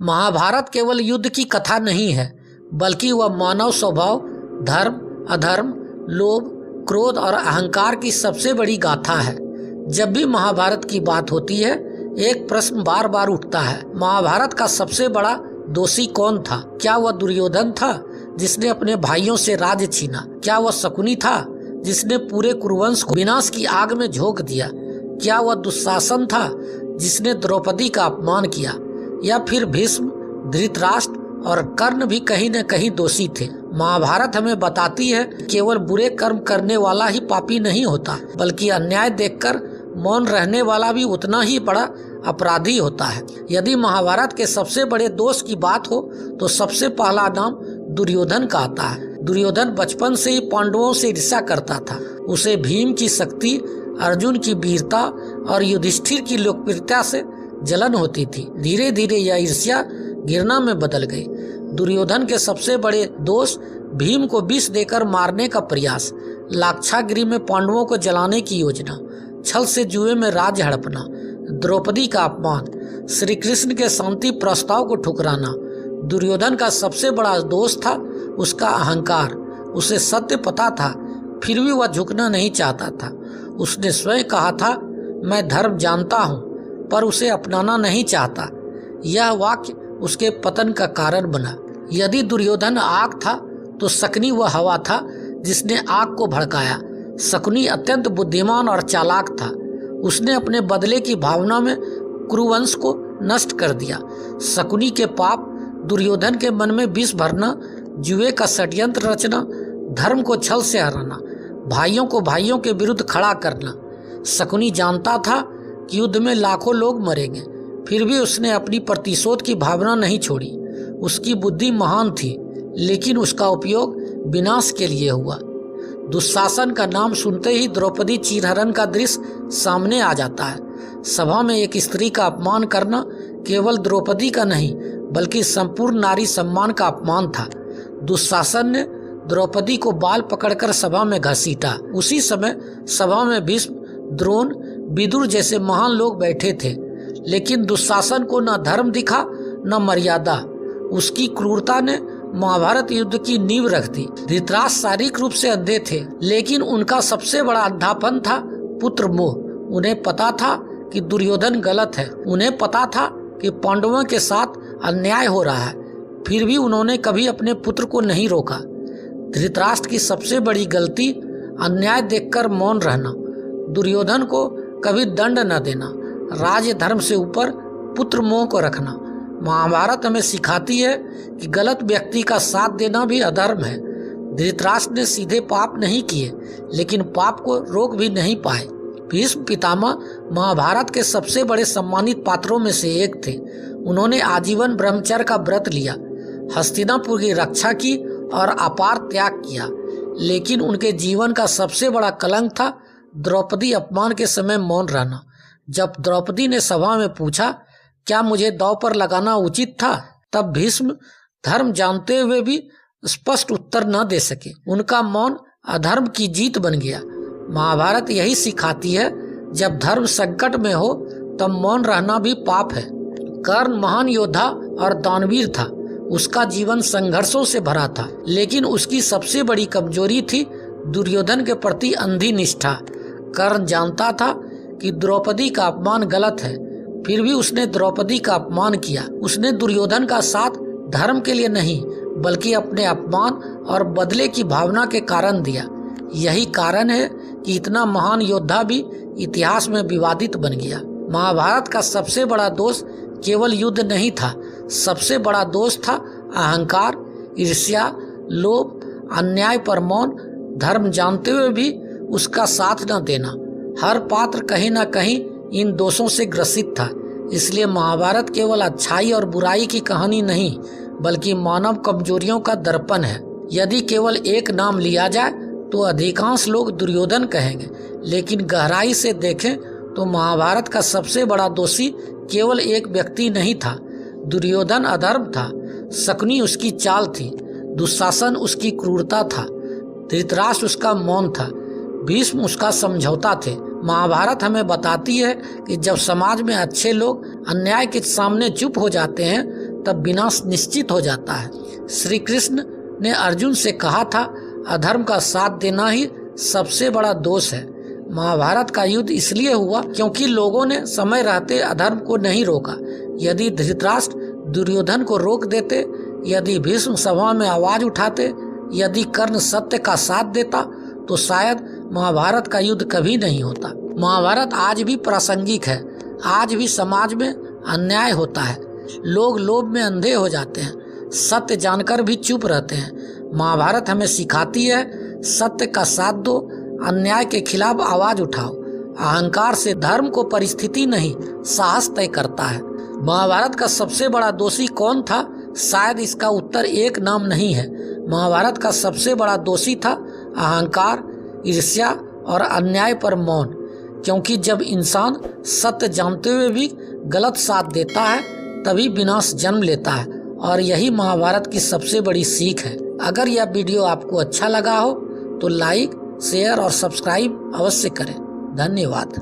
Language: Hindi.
महाभारत केवल युद्ध की कथा नहीं है, बल्कि वह मानव स्वभाव, धर्म, अधर्म, लोभ, क्रोध और अहंकार की सबसे बड़ी गाथा है। जब भी महाभारत की बात होती है, एक प्रश्न बार बार उठता है, महाभारत का सबसे बड़ा दोषी कौन था? क्या वह दुर्योधन था जिसने अपने भाइयों से राज्य छीना? क्या वह शकुनी था जिसने पूरे कुरुवंश को विनाश की आग में झोंक दिया? क्या वह दुशासन था जिसने द्रौपदी का अपमान किया? या फिर भीष्म, धृतराष्ट्र और कर्ण भी कहीं न कहीं दोषी थे? महाभारत हमें बताती है केवल बुरे कर्म करने वाला ही पापी नहीं होता, बल्कि अन्याय देखकर मौन रहने वाला भी उतना ही बड़ा अपराधी होता है। यदि महाभारत के सबसे बड़े दोष की बात हो तो सबसे पहला नाम दुर्योधन का आता है। दुर्योधन बचपन से ही पांडवों से ईर्ष्या करता था। उसे भीम की शक्ति, अर्जुन की वीरता और युधिष्ठिर की लोकप्रियता से जलन होती थी। धीरे धीरे यह ईर्ष्या घृणा में बदल गई। दुर्योधन के सबसे बड़े दोष भीम को विष देकर मारने का प्रयास, लाक्षागृह में पांडवों को जलाने की योजना, छल से जुए में राज्य हड़पना, द्रौपदी का अपमान, श्री कृष्ण के शांति प्रस्ताव को ठुकराना। दुर्योधन का सबसे बड़ा दोष था उसका अहंकार। उसे सत्य पता था, फिर भी वह झुकना नहीं चाहता था। उसने स्वयं कहा था, मैं धर्म जानता हूँ पर उसे अपनाना नहीं चाहता। यह वाक्य उसके पतन का कारण बना। यदि दुर्योधन आग था तो शकुनी वह हवा था जिसने आग को भड़काया। शकुनी अत्यंत बुद्धिमान और चालाक था। उसने अपने बदले की भावना में कुरुवंश को नष्ट कर दिया। शकुनी के पाप दुर्योधन के मन में विष भरना, जुए का षड्यंत्र रचना, धर्म को छल से हराना, भाइयों को भाइयों के विरुद्ध खड़ा करना। शकुनी जानता था कि युद्ध में लाखों लोग मरेंगे, फिर भी उसने अपनी प्रतिशोध की भावना नहीं छोड़ी। उसकी बुद्धि महान थी, लेकिन उसका उपयोग विनाश के लिए हुआ। दुशासन का नाम सुनते ही द्रौपदी चीरहरण का दृश्य सामने आ जाता है। सभा में एक स्त्री का अपमान करना केवल द्रौपदी का नहीं, बल्कि संपूर्ण नारी सम्मान का अपमान था। दुशासन ने द्रौपदी को बाल पकड़कर सभा में घसीटा। उसी समय सभा में भीष्म, द्रोण, विदुर जैसे महान लोग बैठे थे, लेकिन दुशासन को न धर्म दिखा न मर्यादा। उसकी क्रूरता ने महाभारत युद्ध की नींव रख दी। धृतराष्ट्र शारीरिक रूप से अंधे थे, लेकिन उनका सबसे बड़ा अंधापन था पुत्र मोह। उन्हें पता था कि दुर्योधन गलत है, उन्हें पता था कि पांडवों के साथ अन्याय हो रहा है, फिर भी उन्होंने कभी अपने पुत्र को नहीं रोका। धृतराष्ट्र की सबसे बड़ी गलती अन्याय देखकर मौन रहना, दुर्योधन को कभी दंड न देना, राज्य धर्म से ऊपर पुत्र मोह को रखना। महाभारत हमें सिखाती है कि गलत व्यक्ति का साथ देना भी अधर्म है। धृतराष्ट्र ने सीधे पाप नहीं किए, लेकिन पाप को रोक भी नहीं पाए। भीष्म पितामह महाभारत के सबसे बड़े सम्मानित पात्रों में से एक थे। उन्होंने आजीवन ब्रह्मचर्य का व्रत लिया, हस्तिनापुर की रक्षा की और अपार त्याग किया, लेकिन उनके जीवन का सबसे बड़ा कलंक था द्रौपदी अपमान के समय मौन रहना। जब द्रौपदी ने सभा में पूछा, क्या मुझे दांव पर लगाना उचित था, तब भीष्म धर्म जानते हुए भी स्पष्ट उत्तर न दे सके। उनका मौन अधर्म की जीत बन गया। महाभारत यही सिखाती है, जब धर्म संकट में हो तब मौन रहना भी पाप है। कर्ण महान योद्धा और दानवीर था। उसका जीवन संघर्षों से भरा था, लेकिन उसकी सबसे बड़ी कमजोरी थी दुर्योधन के प्रति अंधी निष्ठा। कर्ण जानता था कि द्रौपदी का अपमान गलत है, फिर भी उसने द्रौपदी का अपमान किया। उसने दुर्योधन का साथ धर्म के लिए नहीं, बल्कि अपने अपमान और बदले की भावना के कारण दिया। यही कारण है कि इतना महान योद्धा भी इतिहास में विवादित बन गया। महाभारत का सबसे बड़ा दोष केवल युद्ध नहीं था, सबसे बड़ा दोष था अहंकार, ईर्ष्या, लोभ, अन्याय पर मौन, धर्म जानते हुए भी उसका साथ न देना। हर पात्र कहीं न कहीं इन दोषों से ग्रसित था। इसलिए महाभारत केवल अच्छाई और बुराई की कहानी नहीं, बल्कि मानव कमजोरियों का दर्पण है। यदि केवल एक नाम लिया जाए तो अधिकांश लोग दुर्योधन कहेंगे, लेकिन गहराई से देखें तो महाभारत का सबसे बड़ा दोषी केवल एक व्यक्ति नहीं था। दुर्योधन अधर्म था, शकुनी उसकी चाल थी, दुशासन उसकी क्रूरता था, धृतराष्ट्र उसका मौन था, भीष्म उसका समझौता थे। महाभारत हमें बताती है कि जब समाज में अच्छे लोग अन्याय के सामने चुप हो जाते हैं तब विनाश निश्चित हो जाता है। श्री कृष्ण ने अर्जुन से कहा था, अधर्म का साथ देना ही सबसे बड़ा दोष है। महाभारत का युद्ध इसलिए हुआ क्योंकि लोगों ने समय रहते अधर्म को नहीं रोका। यदि धृतराष्ट्र दुर्योधन को रोक देते, यदि भीष्म सभा में आवाज उठाते, यदि कर्ण सत्य का साथ देता, तो शायद महाभारत का युद्ध कभी नहीं होता। महाभारत आज भी प्रासंगिक है। आज भी समाज में अन्याय होता है, लोग लोभ में अंधे हो जाते हैं, सत्य जानकर भी चुप रहते हैं। महाभारत हमें सिखाती है, सत्य का साथ दो, अन्याय के खिलाफ आवाज उठाओ। अहंकार से धर्म को परिस्थिति नहीं, साहस तय करता है। महाभारत का सबसे बड़ा दोषी कौन था? शायद इसका उत्तर एक नाम नहीं है। महाभारत का सबसे बड़ा दोषी था अहंकार, ईर्ष्या और अन्याय पर मौन। क्योंकि जब इंसान सत्य जानते हुए भी गलत साथ देता है, तभी विनाश जन्म लेता है। और यही महाभारत की सबसे बड़ी सीख है। अगर यह वीडियो आपको अच्छा लगा हो तो लाइक, शेयर और सब्सक्राइब अवश्य करें। धन्यवाद।